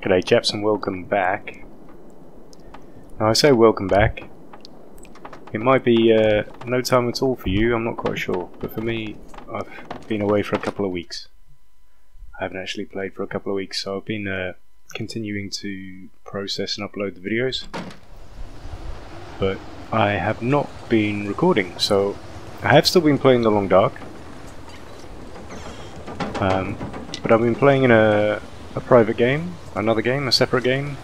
G'day chaps and welcome back. Now I say welcome back. It might be no time at all for you, I'm not quite sure. But for me, I've been away for a couple of weeks. I haven't actually played for a couple of weeks, so I've been continuing to process and upload the videos. But I have not been recording, so I have still been playing The Long Dark. But I've been playing in a private game, another game, a separate game,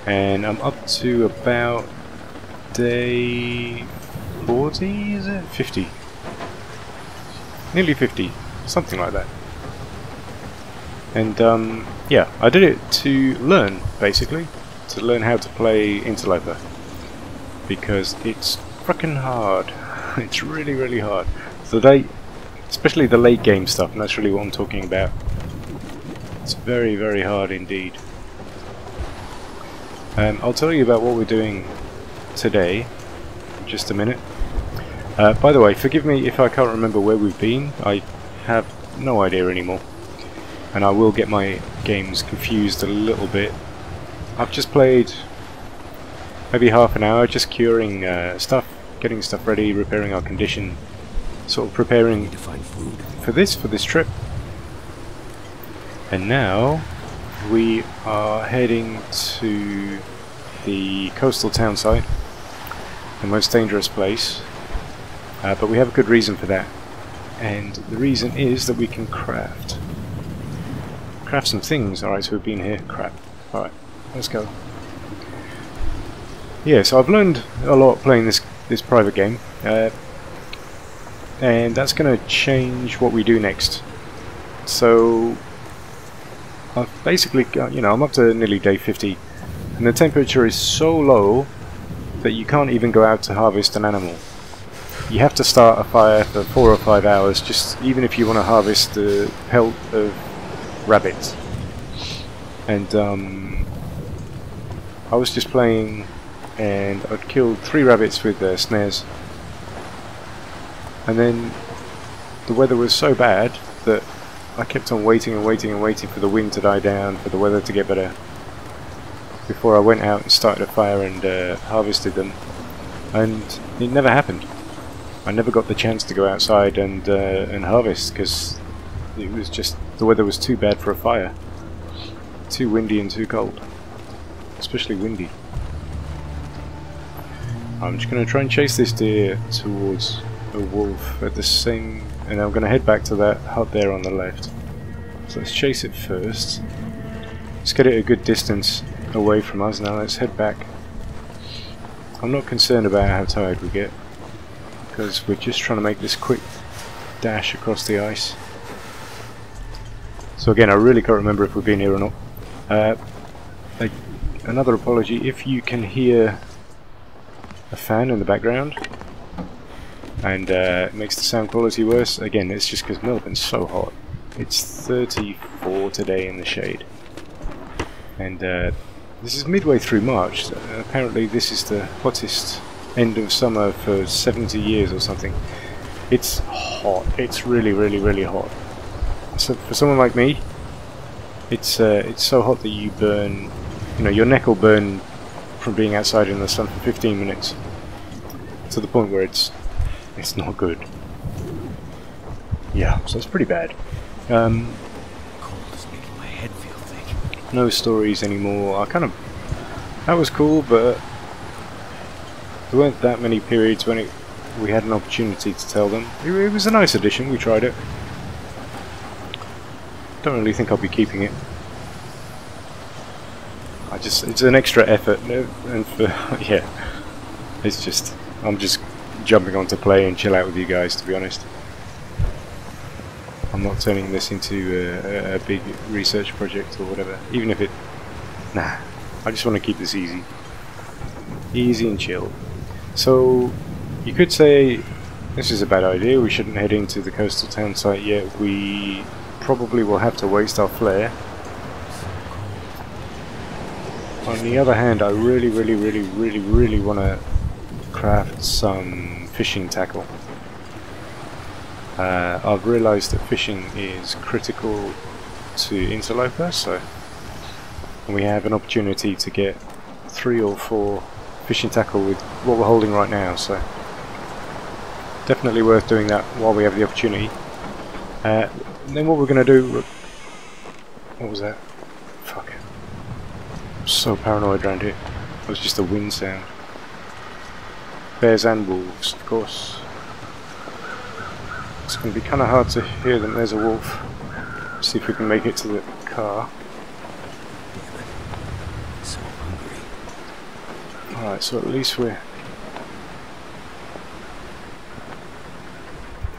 and I'm up to about day 40, is it? 50. Nearly 50, something like that. And yeah, I did it to learn, basically, to learn how to play Interloper, because it's frickin' hard. It's really, really hard. So especially the late game stuff, and that's really what I'm talking about. It's very, very hard indeed. I'll tell you about what we're doing today in just a minute. By the way, forgive me if I can't remember where we've been. I have no idea anymore, and I will get my games confused a little bit. I've just played maybe half an hour just curing stuff, getting stuff ready, repairing our condition, sort of preparing for this trip. And now we are heading to the coastal town site, the most dangerous place, but we have a good reason for that, and the reason is that we can craft some things. Alright, so we've been here. Crap. Alright, let's go. Yeah, so I've learned a lot playing this private game, and that's going to change what we do next. So I've basically got, I'm up to nearly day 50, and the temperature is so low that you can't even go out to harvest an animal. You have to start a fire for 4 or 5 hours, just even if you want to harvest the pelt of rabbits. And I was just playing, and I'd killed 3 rabbits with snares, and then the weather was so bad that I kept on waiting and waiting and waiting for the wind to die down, for the weather to get better, before I went out and started a fire and harvested them. And it never happened. I never got the chance to go outside and harvest, because it was just, the weather was too bad for a fire. Too windy and too cold. Especially windy. I'm just going to try and chase this deer towards a wolf at the same, and I'm going to head back to that hut there on the left. So let's chase it first. Let's get it a good distance away from us. Now let's head back. I'm not concerned about how tired we get, because we're just trying to make this quick dash across the ice. So again, I really can't remember if we've been here or not. Another apology if you can hear a fan in the background and it makes the sound quality worse. Again, it's just because Melbourne's so hot. It's 34 today in the shade, and this is midway through March. Apparently this is the hottest end of summer for 70 years or something. It's hot. It's really, really, really hot. So for someone like me, it's so hot that you burn, your neck will burn from being outside in the sun for 15 minutes, to the point where it's not good. Yeah, so it's pretty bad. Cold is making my head feel thick. No stories anymore. That was cool, but there weren't that many periods when we had an opportunity to tell them. It was a nice addition. We tried it. Don't really think I'll be keeping it. It's an extra effort, and yeah, I'm just jumping on to play and chill out with you guys, to be honest. I'm not turning this into a big research project or whatever, even if I just want to keep this easy and chill. So you could say this is a bad idea, we shouldn't head into the coastal town site yet. We probably will have to waste our flare. On the other hand, I really, really, really, really, really want to craft some fishing tackle. I've realised that fishing is critical to Interloper, so and we have an opportunity to get 3 or 4 fishing tackle with what we're holding right now, so definitely worth doing that while we have the opportunity. And then what we're going to do... What was that? Fuck. I'm so paranoid around here. It was just a wind sound. Bears and wolves, of course. It's going to be kind of hard to hear them. There's a wolf. See if we can make it to the car. So hungry. Alright, so at least we're...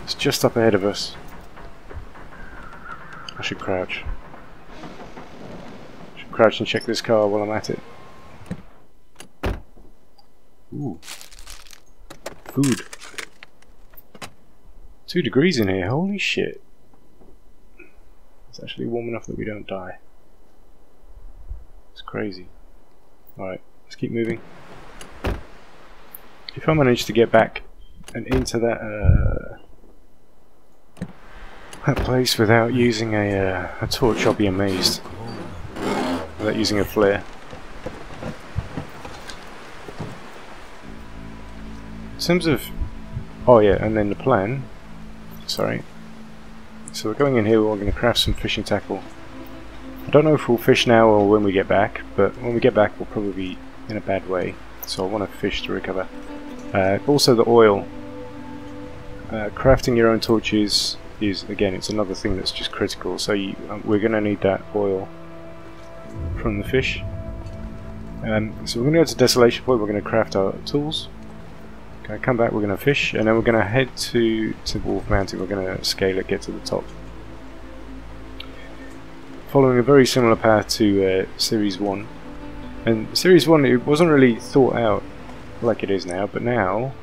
It's just up ahead of us. I should crouch. Crouch and check this car while I'm at it. Ooh. Food. 2 degrees in here, holy shit. It's actually warm enough that we don't die. It's crazy. Alright, let's keep moving. If I manage to get back and into that place without using a torch, I'll be amazed. Without using a flare. In terms of... Oh yeah, and then the plan... Sorry. So we're going in here, we're going to craft some fishing tackle. I don't know if we'll fish now or when we get back, but when we get back we'll probably be in a bad way. So I want to fish to recover. Also the oil. Crafting your own torches is, again, it's another thing that's just critical. So we're going to need that oil from the fish. So we're going to go to Desolation Point, we're going to craft our tools. Okay, come back, we're going to fish, and then we're going to head to Wolf Mountain, we're going to scale it, get to the top. Following a very similar path to Series 1. And Series 1, it wasn't really thought out like it is now, but now,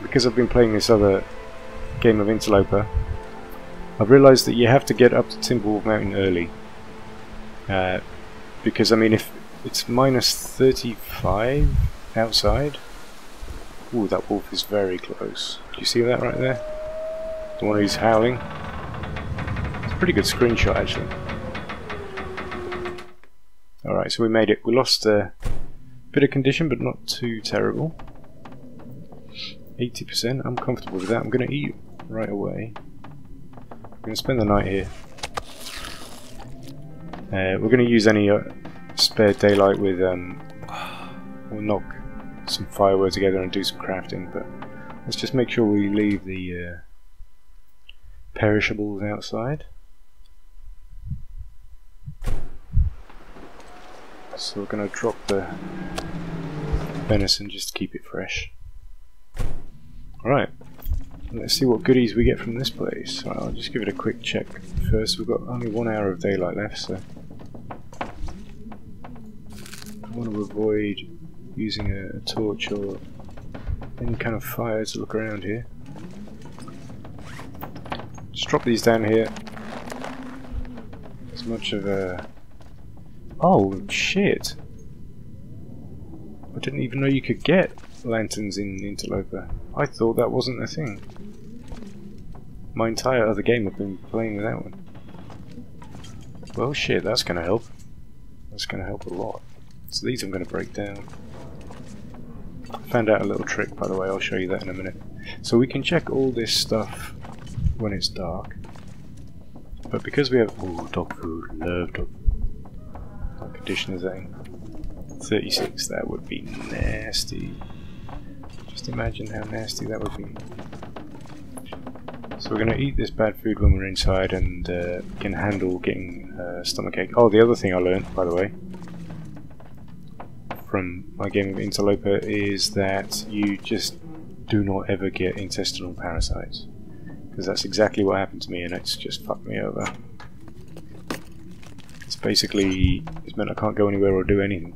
because I've been playing this other game of Interloper, I've realised that you have to get up to Timberwolf Mountain early. Because, I mean, if it's minus 35 outside... Ooh, that wolf is very close. Do you see that right there? The one who's howling? It's a pretty good screenshot, actually. Alright, so we made it. We lost a bit of condition, but not too terrible. 80%, I'm comfortable with that. I'm going to eat right away. I'm going to spend the night here. We're going to use any spare daylight with... we'll knock some firewood together and do some crafting, but let's just make sure we leave the perishables outside. So we're going to drop the venison just to keep it fresh. Alright, let's see what goodies we get from this place. So I'll just give it a quick check first. We've got only 1 hour of daylight left, so I want to avoid using a torch or any kind of fire to look around here. Just drop these down here. As much of a... Oh shit! I didn't even know you could get lanterns in Interloper. I thought that wasn't a thing. My entire other game I've been playing without one. Well shit, that's gonna help. That's gonna help a lot. So these I'm gonna break down. Found out a little trick, by the way, I'll show you that in a minute. So we can check all this stuff when it's dark. But because we have... Ooh, dog food, love dog food. What condition is that in? 36, that would be nasty. Just imagine how nasty that would be. So we're going to eat this bad food when we're inside and can handle getting stomachache. Oh, the other thing I learned, by the way, from my game of Interloper is that you just do not ever get intestinal parasites, because that's exactly what happened to me and it's just fucked me over. It's basically, it's meant I can't go anywhere or do anything.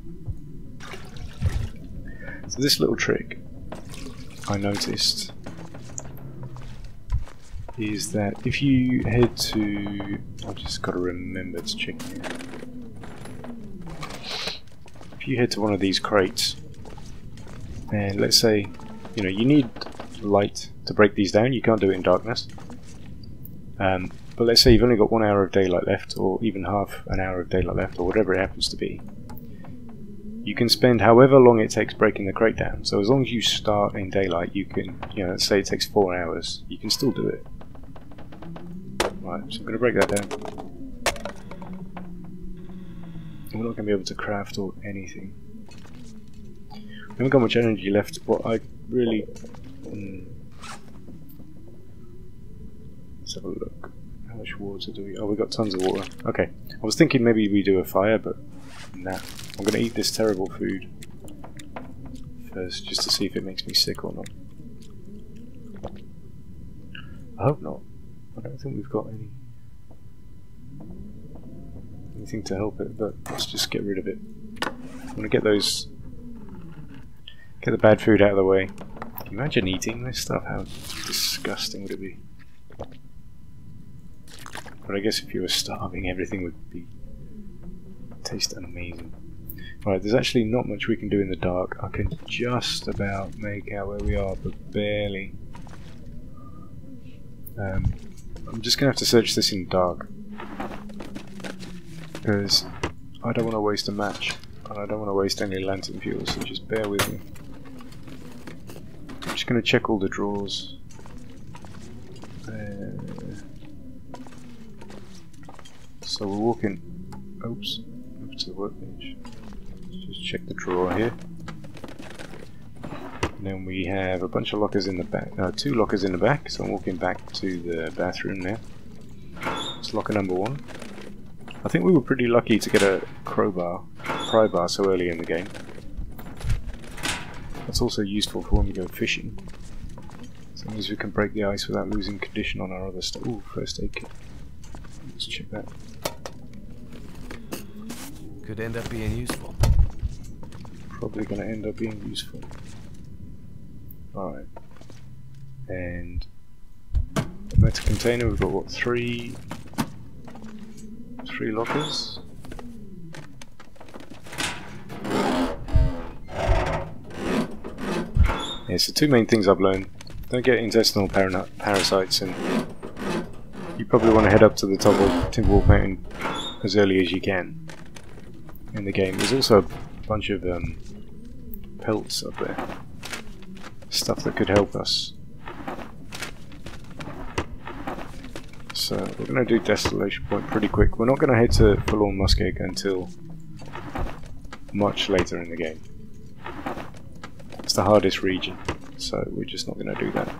So this little trick I noticed is that if you head to... I've just got to remember to check here. If you head to one of these crates, and let's say, you know, you need light to break these down, you can't do it in darkness. But let's say you've only got 1 hour of daylight left, or even half an hour of daylight left, or whatever it happens to be. you can spend however long it takes breaking the crate down. So as long as you start in daylight, you can, let's say it takes 4 hours, you can still do it. Right, so I'm going to break that down. We're not going to be able to craft or anything. We haven't got much energy left. What I really... Let's have a look. How much water do we... Oh, we've got tons of water. Okay. I was thinking maybe we do a fire, but nah. I'm going to eat this terrible food first, just to see if it makes me sick or not. I hope not. I don't think we've got anything to help it, but let's just get rid of it. I'm going to get the bad food out of the way. Can you imagine eating this stuff? How disgusting would it be? But I guess if you were starving, everything would taste amazing. Right, there's actually not much we can do in the dark. I can just about make out where we are, but barely. I'm just going to have to search this in dark, because I don't want to waste a match, and I don't want to waste any lantern fuel, so just bear with me. I'm just going to check all the drawers. So we're walking, oops, over to the workbench. Let's just check the drawer here. And then we have a bunch of lockers in the back, 2 lockers in the back, so I'm walking back to the bathroom now. It's locker number 1. I think we were pretty lucky to get a pry bar so early in the game. That's also useful for when we go fishing. As long as we can break the ice without losing condition on our other stuff. Ooh, first aid kit. Let's check that. Could end up being useful. Probably going to end up being useful. Alright. And the meta container, we've got what, 3 lockers? Yeah, so 2 main things I've learned. Don't get intestinal parasites, and you probably want to head up to the top of Timberwolf Mountain as early as you can in the game. There's also a bunch of pelts up there. Stuff that could help us. So we're going to do Desolation Point pretty quick. We're not going to head to Forlorn Muskeg until much later in the game. It's the hardest region, so we're just not going to do that.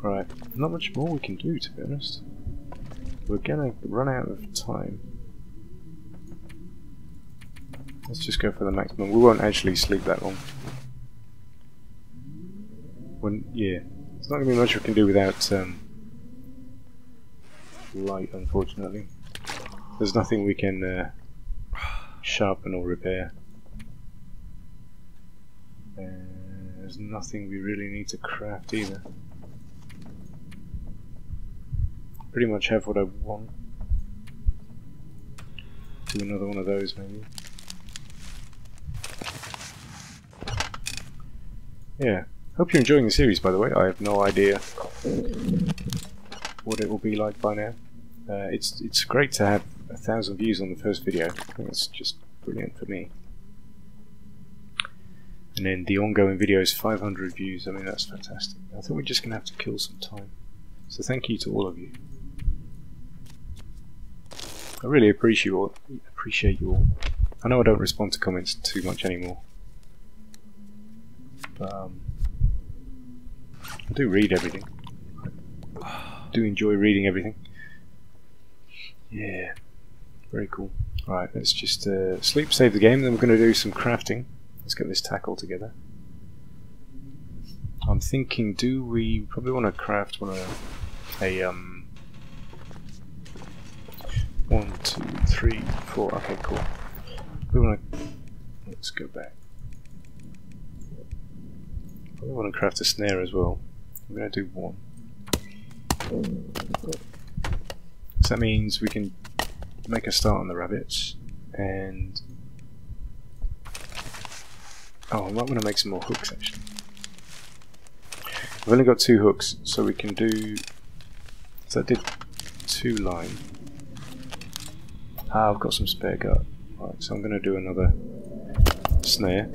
Right, not much more we can do, to be honest. We're going to run out of time. Let's just go for the maximum. We won't actually sleep that long. Yeah, there's not going to be much we can do without light, unfortunately. There's nothing we can sharpen or repair. There's nothing we really need to craft either. Pretty much have what I want. Do another one of those maybe. Yeah. Hope you're enjoying the series, by the way. I have no idea what it will be like by now. It's great to have 1,000 views on the first video. I think it's just brilliant for me. And then the ongoing videos, 500 views. I mean, that's fantastic. I think we're just going to have to kill some time. So thank you to all of you. I really appreciate you all. I know I don't respond to comments too much anymore, but I do read everything. I do enjoy reading everything. Yeah, very cool. Alright, let's just sleep, save the game, then we're going to do some crafting. Let's get this tackle together. I'm thinking, do we probably want to craft one of a 1, 2, 3, 4. Okay, cool. We want to. Let's go back. I want to craft a snare as well. I'm going to do 1. So that means we can make a start on the rabbits, and oh, I might want to make some more hooks actually. I've only got 2 hooks, so we can do. So I did 2 line. Ah, I've got some spare gut. Right, so I'm going to do another snare.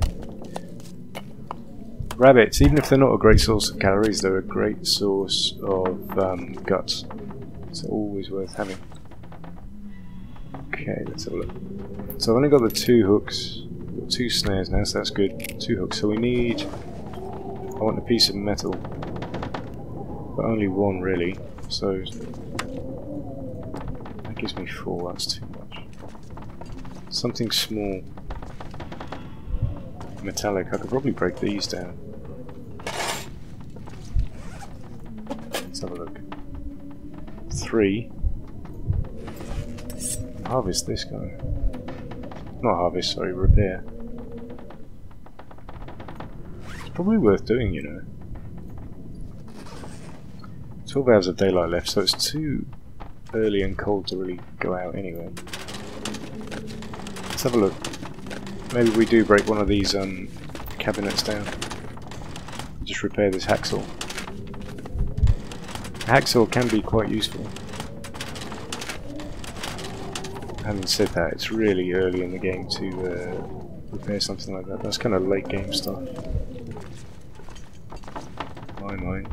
Rabbits, even if they're not a great source of calories, they're a great source of guts. So always worth having. Okay, let's have a look. So I've only got the 2 hooks. We've got 2 snares now, so that's good. 2 hooks. So we need... I want a piece of metal. But only 1 really. So... that gives me 4, that's too much. Something small. Metallic. I could probably break these down. Let's have a look. 3. Harvest this guy. Not harvest, sorry, repair. It's probably worth doing, you know. 12 hours of daylight left, so it's too early and cold to really go out anyway. Let's have a look. Maybe we do break one of these cabinets down. Just repair this hacksaw. A hacksaw can be quite useful. Having said that, it's really early in the game to repair something like that. That's kind of late game stuff. In my mind.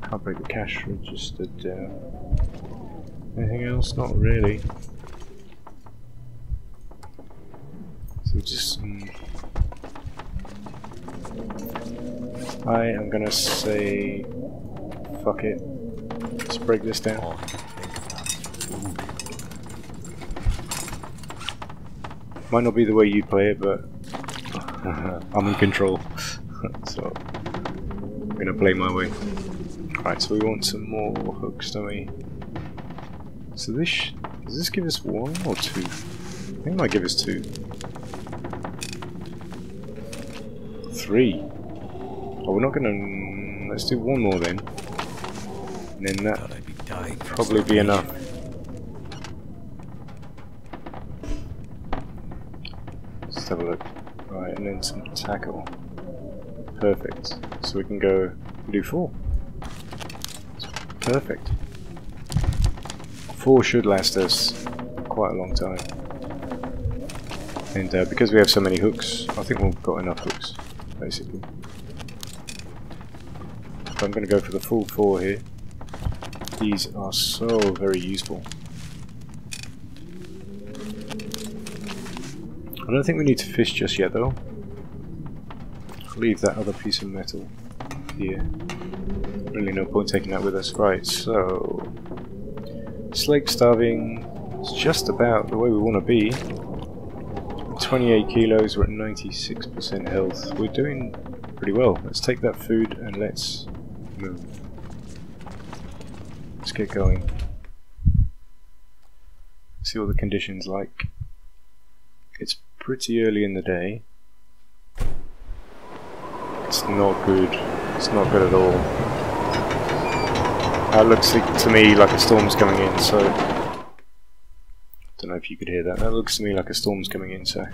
Can't break the cash register down. Anything else? Not really. So just... I am gonna say... fuck it. Let's break this down. Might not be the way you play it, but I'm in control. So I'm gonna play my way. Right, so we want some more hooks, don't we? So this does this give us 1 or 2? I think it might give us 2. 3. Oh, we're not gonna. Let's do 1 more then. And then that probably be enough. Let's have a look. Right, and then some tackle. Perfect. So we can go do 4. Perfect. 4 should last us quite a long time. And because we have so many hooks, I think we've got enough hooks, basically. So I'm going to go for the full 4 here. These are so very useful. I don't think we need to fish just yet though. I'll leave that other piece of metal here. Really no point taking that with us. Right, so... Slake starving is just about the way we want to be. 28 kilos, we're at 96% health. We're doing pretty well. Let's take that food and let's move. Let's get going. See what the conditions like. It's pretty early in the day. It's not good. It's not good at all. It looks to me like a storm's coming in, so... Don't know if you could hear that. That looks to me like a storm's coming in, so...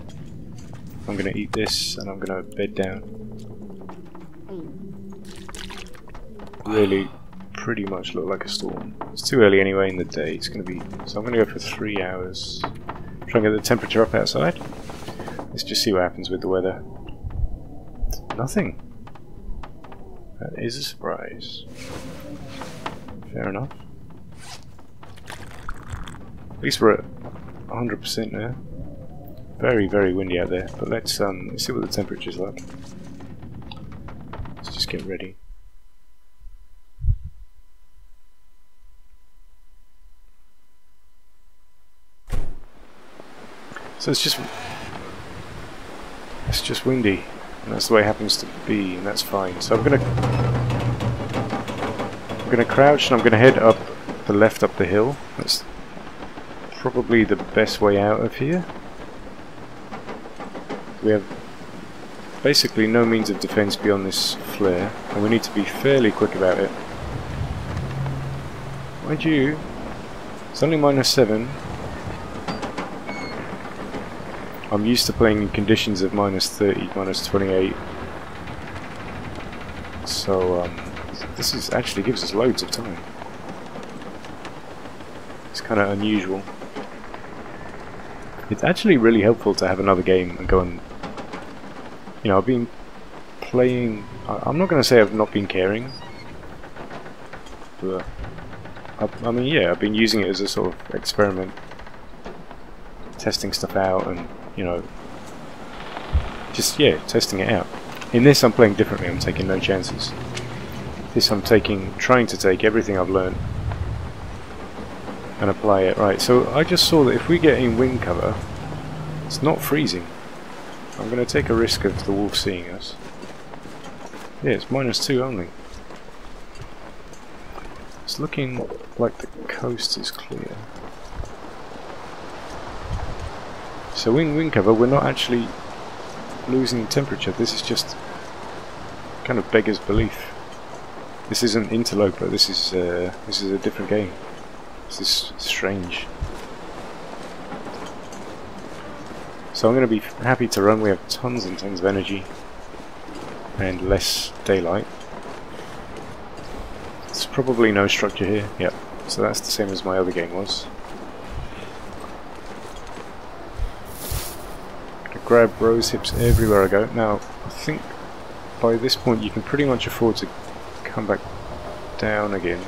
I'm gonna eat this and I'm gonna bed down. Really, pretty much look like a storm. It's too early anyway in the day. It's gonna be... So I'm gonna go for 3 hours. Try and get the temperature up outside. Let's just see what happens with the weather. Nothing. That is a surprise. Fair enough. At least we're at 100% now. Very, very windy out there. But let's see what the temperature's like. Let's just get ready. So it's just windy, and that's the way it happens to be, and that's fine. So I'm gonna crouch and I'm gonna head up the left up the hill. That's probably the best way out of here. We have basically no means of defense beyond this flare, and we need to be fairly quick about it. Mind you, it's only -7. I'm used to playing in conditions of -30, -28. So this is actually gives us loads of time. It's kind of unusual. It's actually really helpful to have another game and go and... You know, I've been playing... I'm not going to say I've not been caring. But... I mean, yeah, I've been using it as a sort of experiment. Testing stuff out and, you know... Just, yeah, testing it out. In this I'm playing differently, I'm taking no chances. This I'm trying to take everything I've learned and apply it. Right, so I just saw that if we get in wind cover, it's not freezing. I'm going to take a risk of the wolf seeing us. Yeah, it's -2 only. It's looking like the coast is clear. So in wind cover we're not actually losing temperature. This is just kind of beggars belief. This isn't Interloper. This is a different game. This is strange. So I'm going to be happy to run. We have tons and tons of energy and less daylight. There's probably no structure here. Yep. So that's the same as my other game was. Grab rose hips everywhere I go. Now, I think by this point you can pretty much afford to come back down again.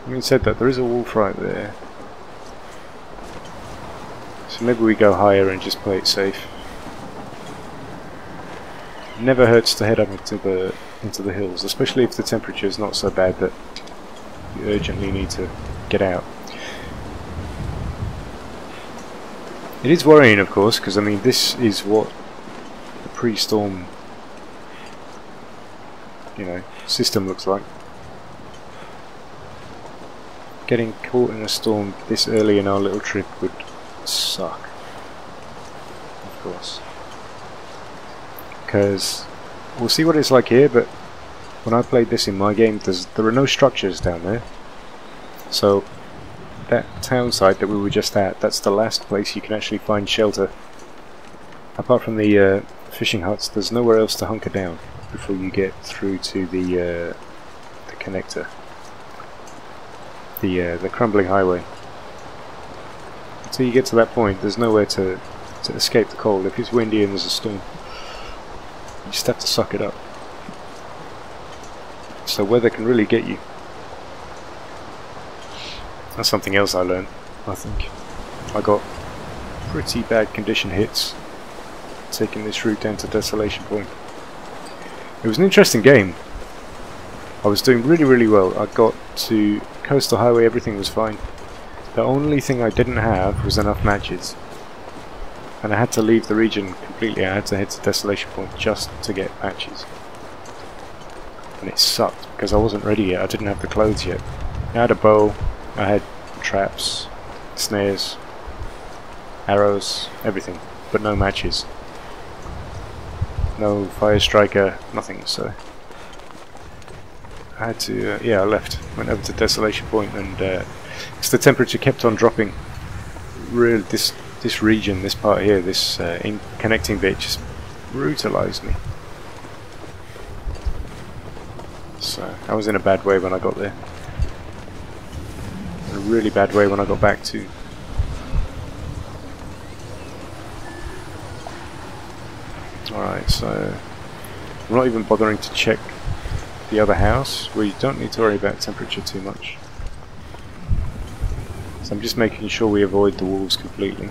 Having said that, there is a wolf right there. So maybe we go higher and just play it safe. Never hurts to head up into the hills, especially if the temperature is not so bad that you urgently need to get out. It is worrying, of course, because I mean this is what the pre-storm, you know, system looks like. Getting caught in a storm this early in our little trip would suck, of course. Because we'll see what it's like here, but when I played this in my game, there are no structures down there. So that town site that we were just at, that's the last place you can actually find shelter. Apart from the fishing huts, there's nowhere else to hunker down before you get through to the connector, the crumbling highway. Until you get to that point, there's nowhere to escape the cold. If it's windy and there's a storm, you just have to suck it up. So weather can really get you. That's something else I learned, I think. I got pretty bad condition hits taking this route down to Desolation Point. It was an interesting game. I was doing really well. I got to Coastal Highway, everything was fine. The only thing I didn't have was enough matches. And I had to leave the region completely. I had to head to Desolation Point just to get matches. And it sucked because I wasn't ready yet. I didn't have the clothes yet. I had a bow, I had traps, snares, arrows, everything, but no matches. No fire striker, nothing, so I had to, yeah, I left. Went over to Desolation Point and because the temperature kept on dropping. Really, this region, this part here, this connecting bit just brutalized me. So I was in a bad way when I got there. In a really bad way when I got back to. Alright, so I'm not even bothering to check the other house. We don't need to worry about temperature too much. So I'm just making sure we avoid the wolves completely.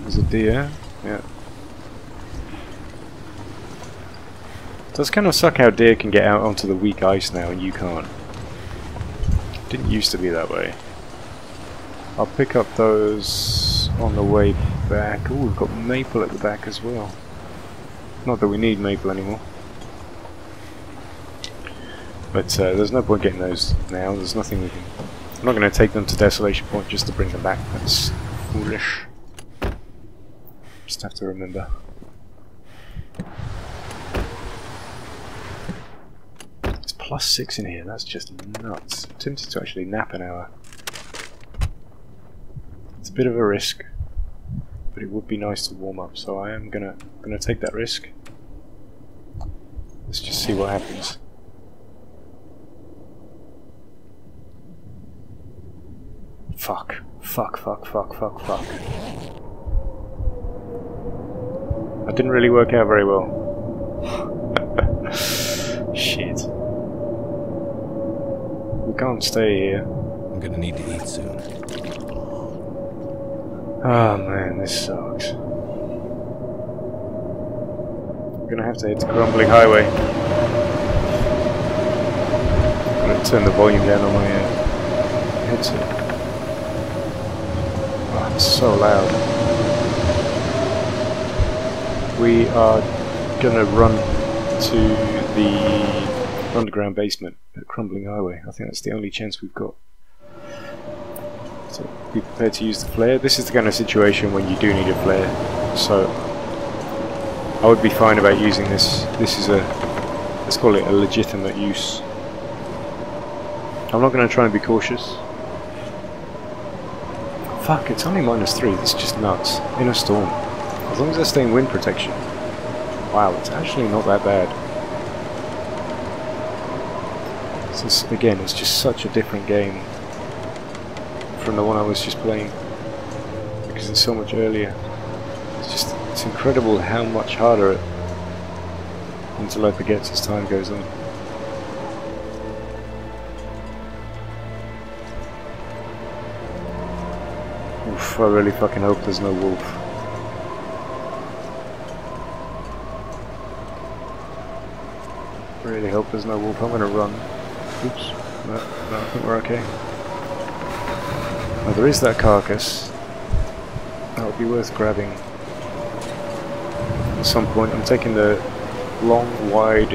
There's a deer, yeah. It does kind of suck how deer can get out onto the weak ice now and you can't. It didn't used to be that way. I'll pick up those on the way back. Oh, we've got maple at the back as well. Not that we need maple anymore. But there's no point getting those now. There's nothing we can... I'm not going to take them to Desolation Point just to bring them back. That's foolish. Just have to remember. It's +6 in here. That's just nuts. I'm tempted to actually nap an hour. It's a bit of a risk, but it would be nice to warm up, so I am gonna take that risk. Let's just see what happens. Fuck. Fuck, fuck, fuck, fuck, fuck. That didn't really work out very well. Shit. We can't stay here. I'm gonna need to eat soon. Oh man, this sucks. We're gonna have to hit the Crumbling Highway. I'm gonna turn the volume down on my headset. Oh, it's so loud. We are gonna run to the underground basement at Crumbling Highway. I think that's the only chance we've got. So be prepared to use the flare. This is the kind of situation when you do need a flare. So I would be fine about using this. This is a, let's call it a legitimate use. I'm not going to try and be cautious. Fuck, it's only -3. That's just nuts. In a storm. As long as I stay in wind protection. Wow, it's actually not that bad. This, again, it's just such a different game from the one I was just playing, because it's so much earlier. It's incredible how much harder Interloper gets as time goes on. Oof, I really fucking hope there's no wolf. Really hope there's no wolf. I'm gonna run. Oops. No, I think we're okay. Oh, there is that carcass. That would be worth grabbing at some point. I'm taking the long, wide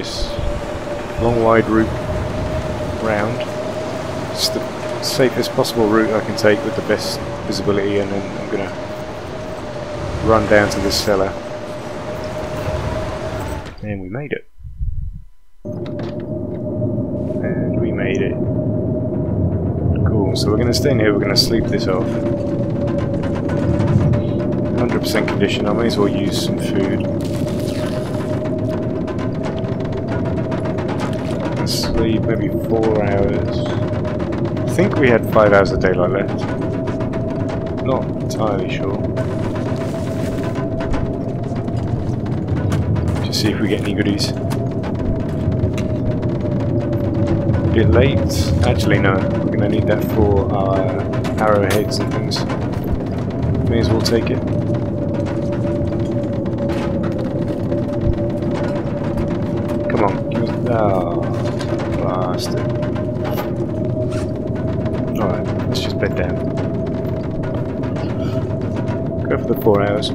route round. It's the safest possible route I can take with the best visibility, and then I'm gonna run down to this cellar. And we made it. And we made it. Cool, so we're going to stay in here, we're going to sleep this off. 100% condition, I may as well use some food. Let's sleep maybe 4 hours. I think we had 5 hours of daylight left. Not entirely sure. Just see if we get any goodies. Bit late. Actually, no. We're gonna need that for our arrowheads and things. May as well take it. Come on. Give me. Oh, bastard. Alright, let's just bed down. Go for the 4 hours.